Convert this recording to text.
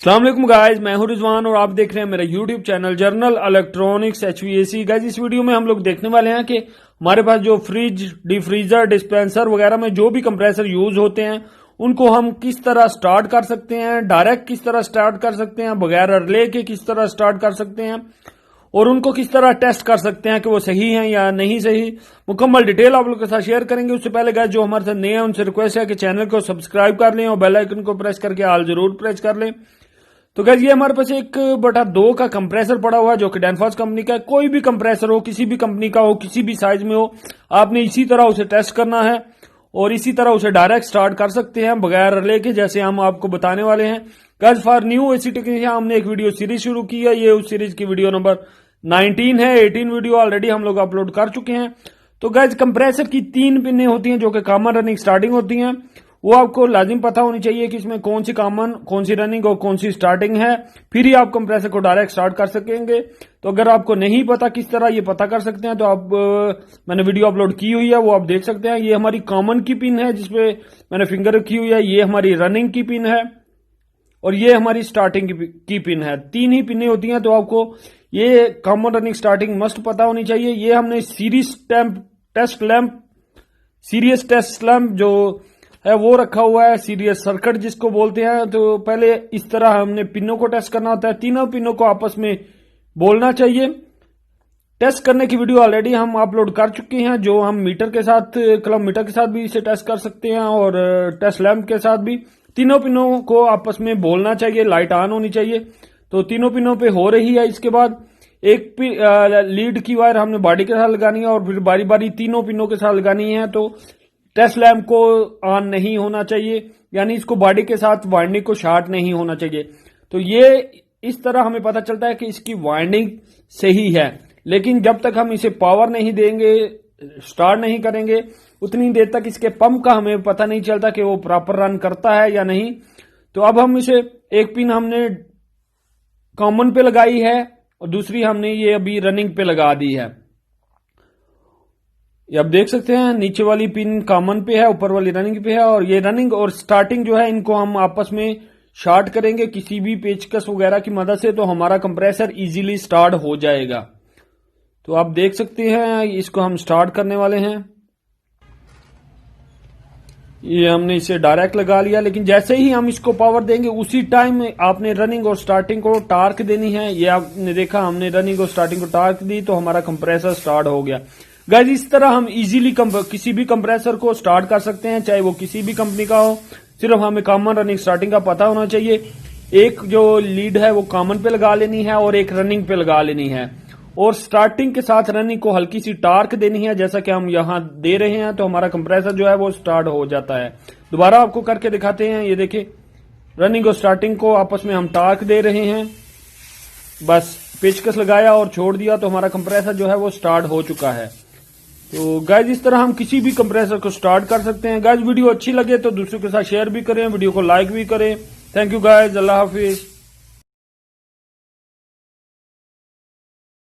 अस्सलाम वालेकुम गाइस, मैं हूं रिजवान और आप देख रहे हैं मेरा YouTube channel journal electronics HVAC। Guys इस वीडियो में हम लोग देखने वाले हैं कि हमारे पास जो फ्रिज, डिफ्रीजर, डिस्पेंसर वगैरह में जो भी कंप्रेसर यूज होते हैं उनको हम किस तरह स्टार्ट कर सकते हैं, डायरेक्ट किस तरह स्टार्ट कर सकते हैं, बगैर रिले के किस तरह स्टार्ट कर सकते हैं और उनको किस तरह टेस्ट कर सकते हैं कि वो सही हैं या नहीं सही। मुकम्मल डिटेल आप लोग के साथ शेयर करेंगे। उससे पहले गाइस जो हमारे साथ नए हैं उनसे रिक्वेस्ट है कि चैनल को सब्सक्राइब कर लें और बेल आइकन को प्रेस करके ऑल जरूर प्रेस कर लें। तो गाइस ये हमारे पास 1/2 का कंप्रेसर पड़ा हुआ है जो कि डेनफॉस कंपनी का है। कोई भी कंप्रेसर हो, किसी भी कंपनी का हो, किसी भी साइज में हो, आपने इसी तरह उसे टेस्ट करना है और इसी तरह उसे डायरेक्ट स्टार्ट कर सकते हैं बगैर रिले के, जैसे हम आपको बताने वाले हैं। Guys for new AC technician हमने एक वीडियो सीरीज शुरू की है। ये उस सीरीज की वीडियो नंबर 19 है। 18 वीडियो ऑलरेडी हम लोग अपलोड कर चुके हैं। तो गाइस कंप्रेसर की 3 पिनें होती हैं जो कि कॉमन रनिंग स्टार्टिंग होती हैं। वो आपको लाजिम पता होनी चाहिए कि इसमें कौन सी कॉमन, कौन सी रनिंग और कौन सी स्टार्टिंग है, फिर ही आप कंप्रेसर को डायरेक्ट स्टार्ट कर सकेंगे। तो अगर आपको नहीं पता किस तरह ये पता कर सकते हैं तो आप मैंने वीडियो अपलोड की हुई है, वो आप देख सकते हैं। ये हमारी कॉमन की पिन है जिसपे मैंने फिंगर रखी हुई है। ये हमारी रनिंग की पिन है और ये हमारी स्टार्टिंग की पिन है। 3 ही पिनें होती हैं। तो आपको ये कॉमन रनिंग स्टार्टिंग मस्ट पता होनी चाहिए। ये हमने सीरीज टेस्ट लैंप जो है वो रखा हुआ है, सीरीज सर्किट जिसको बोलते हैं। तो पहले इस तरह हमने पिनों को टेस्ट करना होता है। तीनों पिनों को आपस में बोलना चाहिए। टेस्ट करने की वीडियो ऑलरेडी हम अपलोड कर चुके हैं, जो हम मीटर के साथ, किलोमीटर के साथ भी इसे टेस्ट कर सकते हैं और टेस्ट लैंप के साथ भी। तीनों पिनों को आपस में बोलना चाहिए, लाइट ऑन होनी चाहिए। तो तीनों पिनों पे हो रही है। इसके बाद एक लीड की वायर हमने बॉडी के साथ लगानी है और फिर बारी बारी तीनों पिनों के साथ लगानी है। तो टेस्ट लैंप को ऑन नहीं होना चाहिए, यानी इसको बॉडी के साथ वाइंडिंग को शॉर्ट नहीं होना चाहिए। तो ये इस तरह हमें पता चलता है कि इसकी वाइंडिंग सही है। लेकिन जब तक हम इसे पावर नहीं देंगे, स्टार्ट नहीं करेंगे, उतनी देर तक इसके पंप का हमें पता नहीं चलता कि वो प्रॉपर रन करता है या नहीं। तो अब हम इसे एक पिन हमने कॉमन पे लगाई है और दूसरी हमने ये अभी रनिंग पे लगा दी है। ये आप देख सकते हैं, नीचे वाली पिन कॉमन पे है, ऊपर वाली रनिंग पे है। और ये रनिंग और स्टार्टिंग जो है इनको हम आपस में शॉर्ट करेंगे किसी भी पेचकस वगैरह की मदद से, तो हमारा कंप्रेसर इजीली स्टार्ट हो जाएगा। तो आप देख सकते हैं इसको हम स्टार्ट करने वाले हैं। ये हमने इसे डायरेक्ट लगा लिया, लेकिन जैसे ही हम इसको पावर देंगे उसी टाइम आपने रनिंग और स्टार्टिंग को टार्क देनी है। ये आपने देखा, हमने रनिंग और स्टार्टिंग को टार्क दी तो हमारा कंप्रेसर स्टार्ट हो गया। गाइस इस तरह हम इजीली किसी भी कंप्रेसर को स्टार्ट कर सकते हैं, चाहे वो किसी भी कंपनी का हो। सिर्फ हमें कॉमन रनिंग स्टार्टिंग का पता होना चाहिए। एक जो लीड है वो कॉमन पे लगा लेनी है और एक रनिंग पे लगा लेनी है और स्टार्टिंग के साथ रनिंग को हल्की सी टार्क देनी है, जैसा कि हम यहां दे रहे हैं। तो हमारा कंप्रेसर जो है वो स्टार्ट हो जाता है। दोबारा आपको करके दिखाते हैं। ये देखिए, रनिंग और स्टार्टिंग को आपस में हम टार्क दे रहे हैं। बस पेचकस लगाया और छोड़ दिया तो हमारा कंप्रेसर जो है वो स्टार्ट हो चुका है। तो गाइज इस तरह हम किसी भी कंप्रेसर को स्टार्ट कर सकते हैं। गाइज वीडियो अच्छी लगे तो दूसरों के साथ शेयर भी करें, वीडियो को लाइक भी करें। Thank you guys, Allah Hafiz.